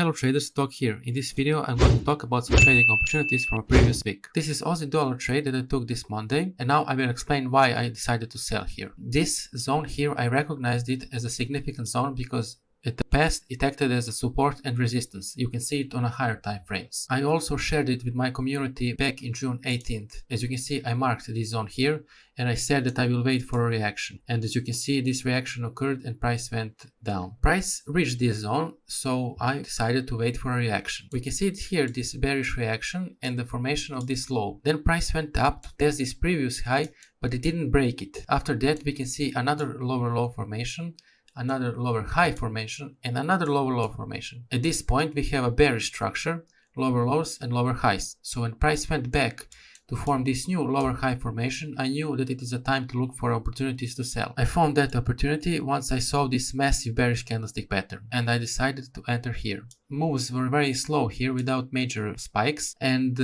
Untitled Traders.Doc here. In this video, I'm going to talk about some trading opportunities from a previous week. This is Aussie dollar trade that I took this Monday, and now I will explain why I decided to sell here. This zone here, I recognized it as a significant zone because in the past, it acted as a support and resistance. You can see it on a higher time frames. I also shared it with my community back in June 18th. As you can see, I marked this zone here and I said that I will wait for a reaction. And as you can see, this reaction occurred and price went down. Price reached this zone, so I decided to wait for a reaction. We can see it here, this bearish reaction and the formation of this low. Then price went up to test this previous high, but it didn't break it. After that, we can see another lower low formation, another lower high formation, and another lower low formation. At this point, we have a bearish structure, lower lows and lower highs. So when price went back to form this new lower high formation, I knew that it is a time to look for opportunities to sell. I found that opportunity once I saw this massive bearish candlestick pattern, and I decided to enter here. Moves were very slow here without major spikes, and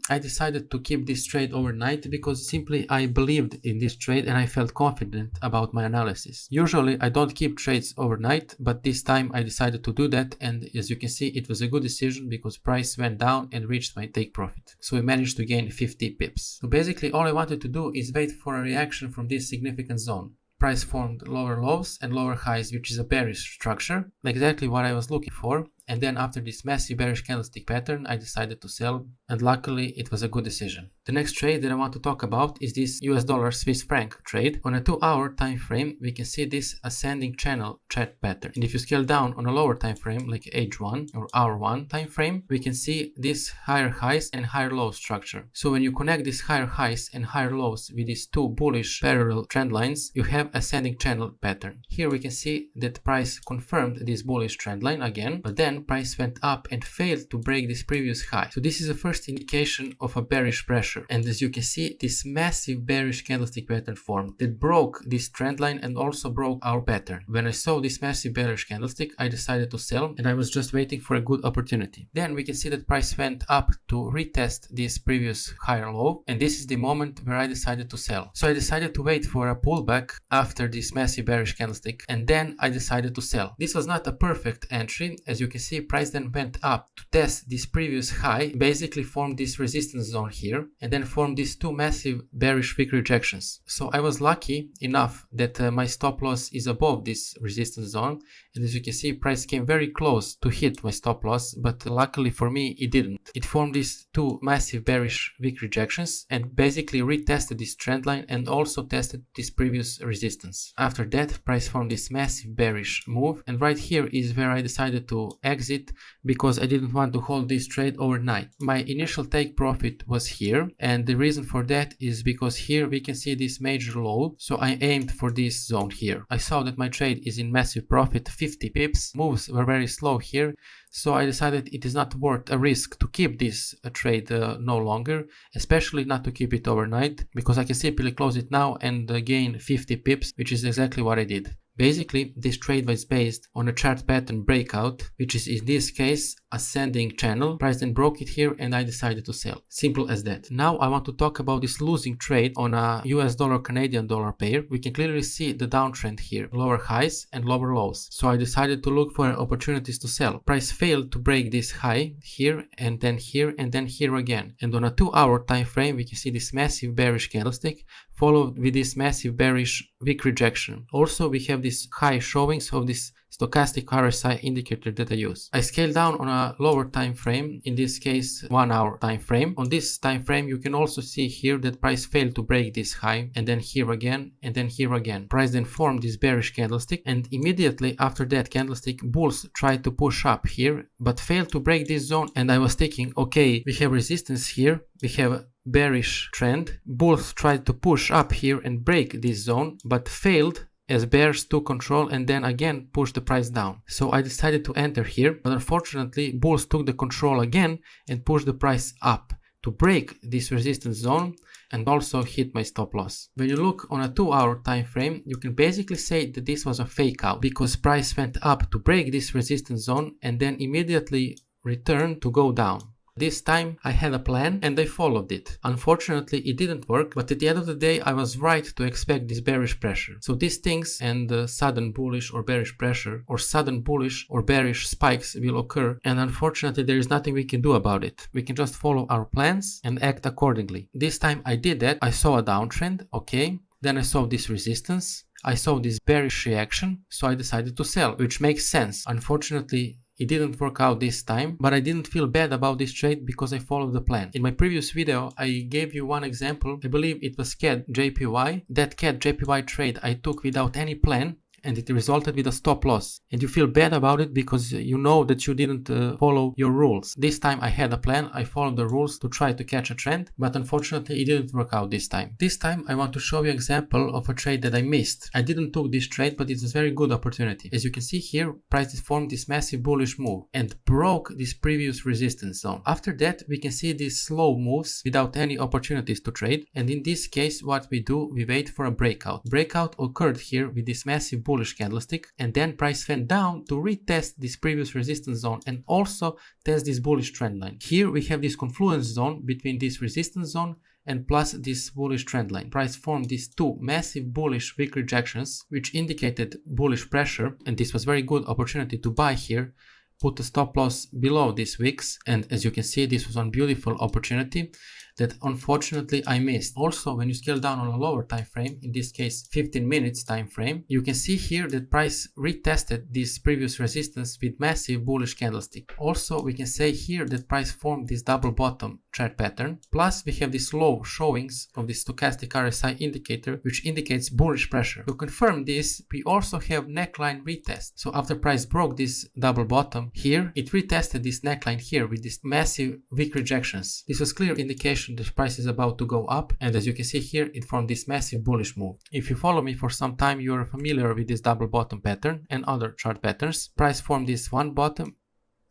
I decided to keep this trade overnight because simply I believed in this trade and I felt confident about my analysis. Usually I don't keep trades overnight, but this time I decided to do that, and as you can see, it was a good decision because price went down and reached my take profit. So we managed to gain 50 pips. So basically all I wanted to do is wait for a reaction from this significant zone. Price formed lower lows and lower highs, which is a bearish structure, exactly what I was looking for. And then after this massive bearish candlestick pattern, I decided to sell, and luckily it was a good decision. The next trade that I want to talk about is this US dollar Swiss franc trade. On a 2-hour time frame, we can see this ascending channel chart pattern. And if you scale down on a lower time frame, like H1 or hour 1 time frame, we can see this higher highs and higher low structure. So when you connect these higher highs and higher lows with these two bullish parallel trend lines, you have ascending channel pattern. Here we can see that price confirmed this bullish trend line again, but then price went up and failed to break this previous high. So this is the first indication of a bearish pressure. And as you can see, this massive bearish candlestick pattern formed that broke this trend line and also broke our pattern. When I saw this massive bearish candlestick, I decided to sell, and I was just waiting for a good opportunity. Then we can see that price went up to retest this previous higher low, and this is the moment where I decided to sell. So I decided to wait for a pullback after this massive bearish candlestick, and then I decided to sell. This was not a perfect entry. As you can see, price then went up to test this previous high, basically formed this resistance zone here, and then formed these two massive bearish wick rejections. So I was lucky enough that my stop loss is above this resistance zone, and as you can see, price came very close to hit my stop loss, but luckily for me it didn't. It formed these two massive bearish wick rejections and basically retested this trend line and also tested this previous resistance. After that, price formed this massive bearish move, and right here is where I decided to exit because I didn't want to hold this trade overnight. My initial take profit was here, and the reason for that is because here we can see this major low, so I aimed for this zone here. I saw that my trade is in massive profit, 50 pips. Moves were very slow here, so I decided it is not worth a risk to keep this trade no longer, especially not to keep it overnight, because I can simply close it now and gain 50 pips, which is exactly what I did. Basically, this trade was based on a chart pattern breakout, which is in this case ascending channel. Price then broke it here and I decided to sell. Simple as that. Now I want to talk about this losing trade on a US dollar Canadian dollar pair. We can clearly see the downtrend here, lower highs and lower lows. So I decided to look for opportunities to sell. Price failed to break this high here and then here and then here again. And on a 2-hour time frame, we can see this massive bearish candlestick followed with this massive bearish wick rejection. Also, we have these high showings of this stochastic RSI indicator that I use. I scale down on a lower time frame, in this case 1-hour time frame. On this time frame, you can also see here that price failed to break this high, and then here again, and then here again. Price then formed this bearish candlestick, and immediately after that candlestick, bulls tried to push up here, but failed to break this zone. And I was thinking, okay, we have resistance here, we have bearish trend. Bulls tried to push up here and break this zone, but failed as bears took control and then again pushed the price down. So I decided to enter here, but unfortunately bulls took the control again and pushed the price up to break this resistance zone and also hit my stop loss. When you look on a 2-hour time frame, you can basically say that this was a fake out because price went up to break this resistance zone and then immediately returned to go down. This time I had a plan and I followed it. Unfortunately, it didn't work, but at the end of the day, I was right to expect this bearish pressure. So these things and sudden bullish or bearish pressure or sudden bullish or bearish spikes will occur, and unfortunately, there is nothing we can do about it. We can just follow our plans and act accordingly. This time I did that. I saw a downtrend, okay? Then I saw this resistance. I saw this bearish reaction, so I decided to sell, which makes sense. Unfortunately, it didn't work out this time, but I didn't feel bad about this trade because I followed the plan. In my previous video, I gave you one example. I believe it was CAD JPY. That CAD JPY trade I took without any plan, and it resulted with a stop loss. And you feel bad about it because you know that you didn't follow your rules. This time I had a plan, I followed the rules to try to catch a trend, but unfortunately it didn't work out this time. This time I want to show you an example of a trade that I missed. I didn't took this trade, but it's a very good opportunity. As you can see here, price formed this massive bullish move and broke this previous resistance zone. After that, we can see these slow moves without any opportunities to trade. And in this case, what we do, we wait for a breakout. Breakout occurred here with this massive bullish candlestick, and then price went down to retest this previous resistance zone and also test this bullish trend line. Here we have this confluence zone between this resistance zone and plus this bullish trend line. Price formed these two massive bullish wick rejections, which indicated bullish pressure, and this was very good opportunity to buy here. Put a stop loss below these wicks, and as you can see, this was a beautiful opportunity that unfortunately I missed. Also, when you scale down on a lower time frame, in this case 15 minutes time frame, you can see here that price retested this previous resistance with massive bullish candlestick. Also, we can say here that price formed this double bottom chart pattern. Plus, we have these low showings of this stochastic RSI indicator, which indicates bullish pressure. To confirm this, we also have neckline retest. So after price broke this double bottom here, it retested this neckline here with this massive wick rejections. This was clear indication the price is about to go up, and as you can see here, it formed this massive bullish move. If you follow me for some time, you are familiar with this double bottom pattern and other chart patterns. Price formed this one bottom,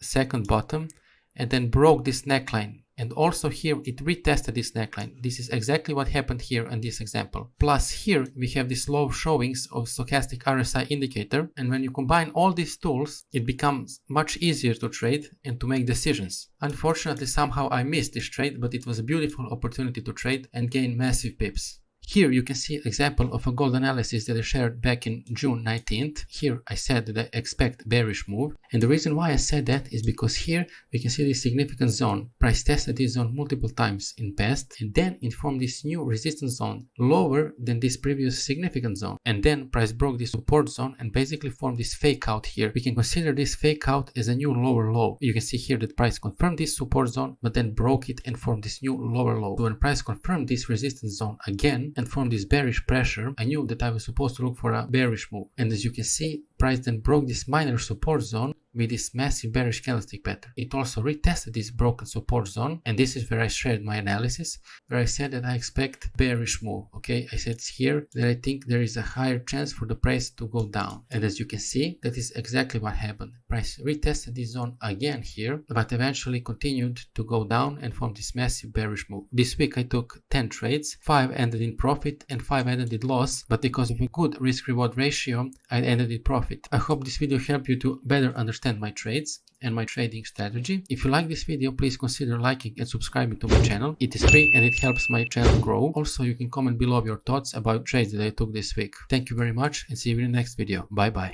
second bottom, and then broke this neckline. And also here it retested this neckline. This is exactly what happened here in this example. Plus here we have these low showings of stochastic RSI indicator, and when you combine all these tools, it becomes much easier to trade and to make decisions. Unfortunately, somehow I missed this trade, but it was a beautiful opportunity to trade and gain massive pips. Here you can see an example of a gold analysis that I shared back in June 19th. Here I said that I expect bearish move, and the reason why I said that is because here we can see this significant zone. Price tested this zone multiple times in past, and then it formed this new resistance zone lower than this previous significant zone, and then price broke this support zone and basically formed this fake out here. We can consider this fake out as a new lower low. You can see here that price confirmed this support zone but then broke it and formed this new lower low. So when price confirmed this resistance zone again and formed this bearish pressure, I knew that I was supposed to look for a bearish move. And as you can see, price then broke this minor support zone with this massive bearish candlestick pattern. It also retested this broken support zone, and this is where I shared my analysis, where I said that I expect bearish move. Okay, I said here that I think there is a higher chance for the price to go down, and as you can see, that is exactly what happened. Price retested this zone again here, but eventually continued to go down and form this massive bearish move. This week I took 10 trades, 5 ended in profit and 5 ended in loss, but because of a good risk-reward ratio, I ended in profit. I hope this video helped you to better understand my trades and my trading strategy. If you like this video, please consider liking and subscribing to my channel. It is free and it helps my channel grow. Also, you can comment below your thoughts about trades that I took this week. Thank you very much and see you in the next video. Bye bye.